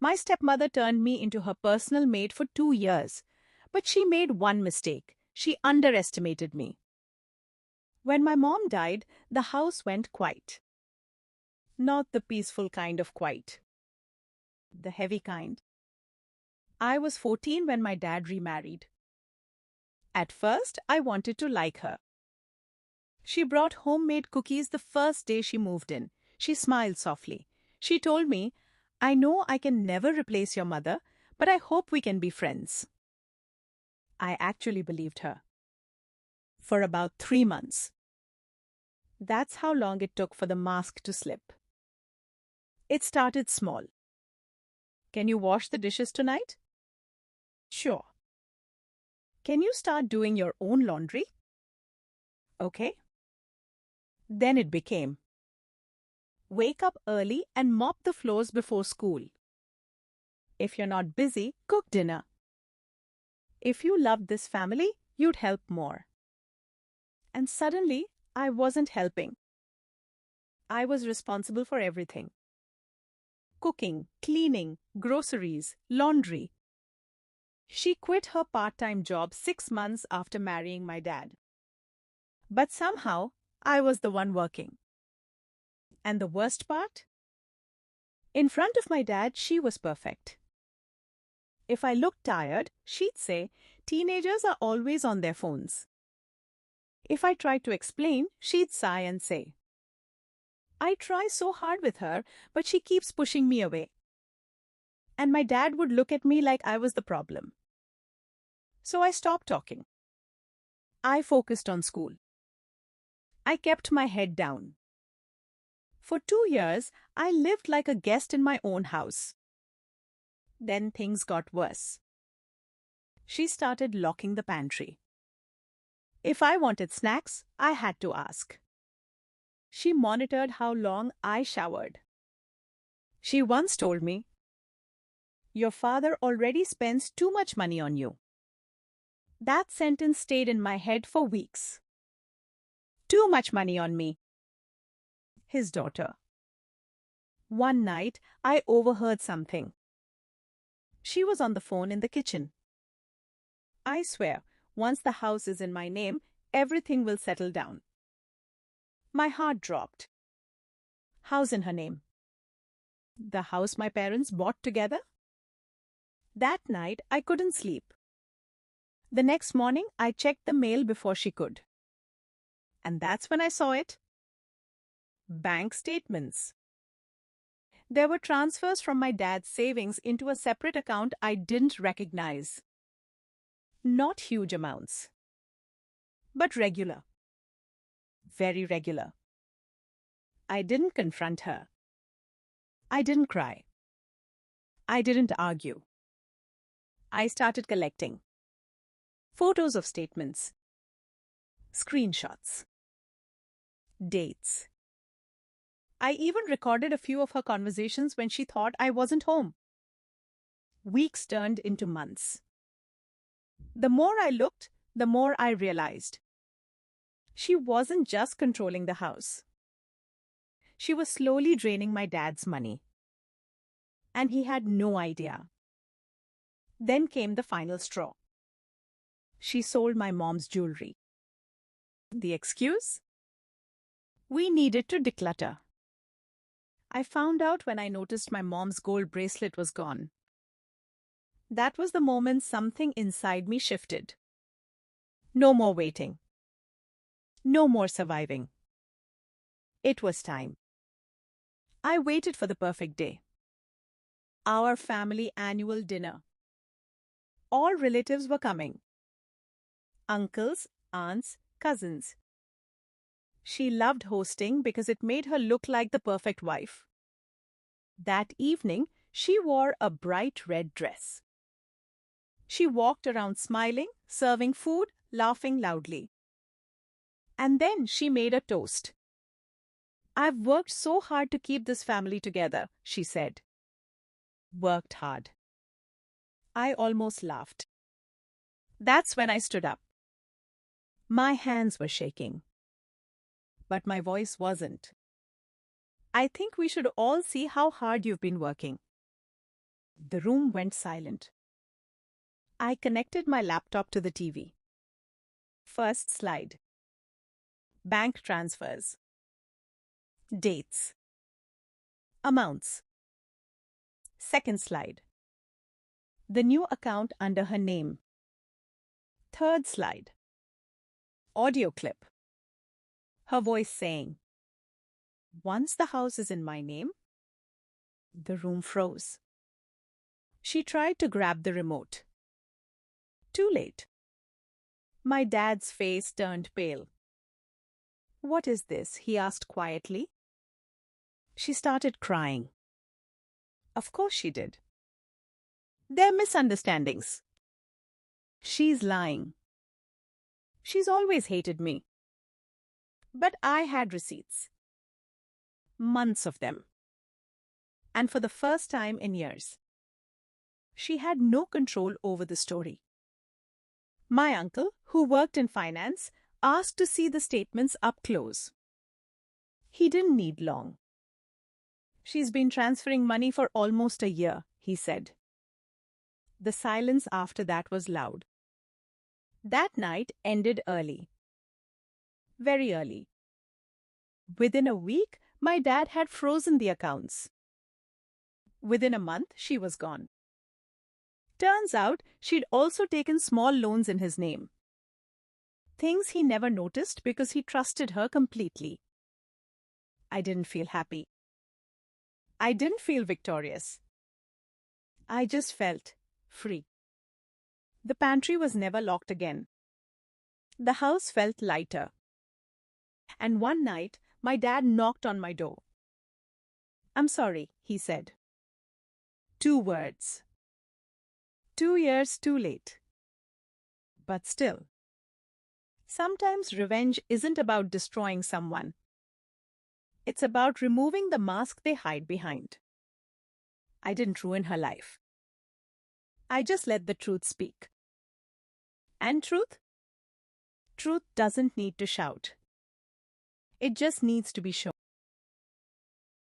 My stepmother turned me into her personal maid for 2 years. But she made one mistake. She underestimated me. When my mom died, the house went quiet. Not the peaceful kind of quiet. The heavy kind. I was 14 when my dad remarried. At first, I wanted to like her. She brought homemade cookies the first day she moved in. She smiled softly. She told me, "I know I can never replace your mother, but I hope we can be friends." I actually believed her. For about 3 months. That's how long it took for the mask to slip. It started small. "Can you wash the dishes tonight?" "Sure." "Can you start doing your own laundry?" "Okay." Then it became, "Wake up early and mop the floors before school. If you're not busy, cook dinner. If you loved this family, you'd help more." And suddenly, I wasn't helping. I was responsible for everything. Cooking, cleaning, groceries, laundry. She quit her part-time job 6 months after marrying my dad. But somehow, I was the one working. And the worst part? In front of my dad, she was perfect. If I looked tired, she'd say, "Teenagers are always on their phones." If I tried to explain, she'd sigh and say, "I try so hard with her, but she keeps pushing me away." And my dad would look at me like I was the problem. So I stopped talking. I focused on school. I kept my head down. For 2 years, I lived like a guest in my own house. Then things got worse. She started locking the pantry. If I wanted snacks, I had to ask. She monitored how long I showered. She once told me, "Your father already spends too much money on you." That sentence stayed in my head for weeks. Too much money on me. His daughter. One night, I overheard something. She was on the phone in the kitchen. "I swear, once the house is in my name, everything will settle down." My heart dropped. House in her name. The house my parents bought together? That night, I couldn't sleep. The next morning, I checked the mail before she could. And that's when I saw it. Bank statements. There were transfers from my dad's savings into a separate account I didn't recognize. Not huge amounts, but regular. Very regular. I didn't confront her. I didn't cry. I didn't argue. I started collecting. Photos of statements. Screenshots. Dates. I even recorded a few of her conversations when she thought I wasn't home. Weeks turned into months. The more I looked, the more I realized. She wasn't just controlling the house. She was slowly draining my dad's money. And he had no idea. Then came the final straw. She sold my mom's jewelry. The excuse? We needed to declutter. I found out when I noticed my mom's gold bracelet was gone. That was the moment something inside me shifted. No more waiting. No more surviving. It was time. I waited for the perfect day. Our family annual dinner. All relatives were coming. Uncles, aunts, cousins. She loved hosting because it made her look like the perfect wife. That evening, she wore a bright red dress. She walked around smiling, serving food, laughing loudly. And then she made a toast. "I've worked so hard to keep this family together," she said. Worked hard. I almost laughed. That's when I stood up. My hands were shaking. But my voice wasn't. "I think we should all see how hard you've been working." The room went silent. I connected my laptop to the TV. First slide. Bank transfers. Dates. Amounts. Second slide. The new account under her name. Third slide. Audio clip. Her voice saying, "Once the house is in my name." The room froze. She tried to grab the remote. Too late. My dad's face turned pale. "What is this?" he asked quietly. She started crying. Of course she did. They're misunderstandings. She's lying. She's always hated me. But I had receipts. Months of them. And for the first time in years, she had no control over the story. My uncle, who worked in finance, asked to see the statements up close. He didn't need long. "She's been transferring money for almost a year," he said. The silence after that was loud. That night ended early. Very early. Within a week, my dad had frozen the accounts. Within a month, she was gone. Turns out, she'd also taken small loans in his name. Things he never noticed because he trusted her completely. I didn't feel happy. I didn't feel victorious. I just felt free. The pantry was never locked again. The house felt lighter. And one night, my dad knocked on my door. "I'm sorry," he said. 2 words. 2 years too late. But still. Sometimes revenge isn't about destroying someone. It's about removing the mask they hide behind. I didn't ruin her life. I just let the truth speak. And truth? Truth doesn't need to shout. It just needs to be shown.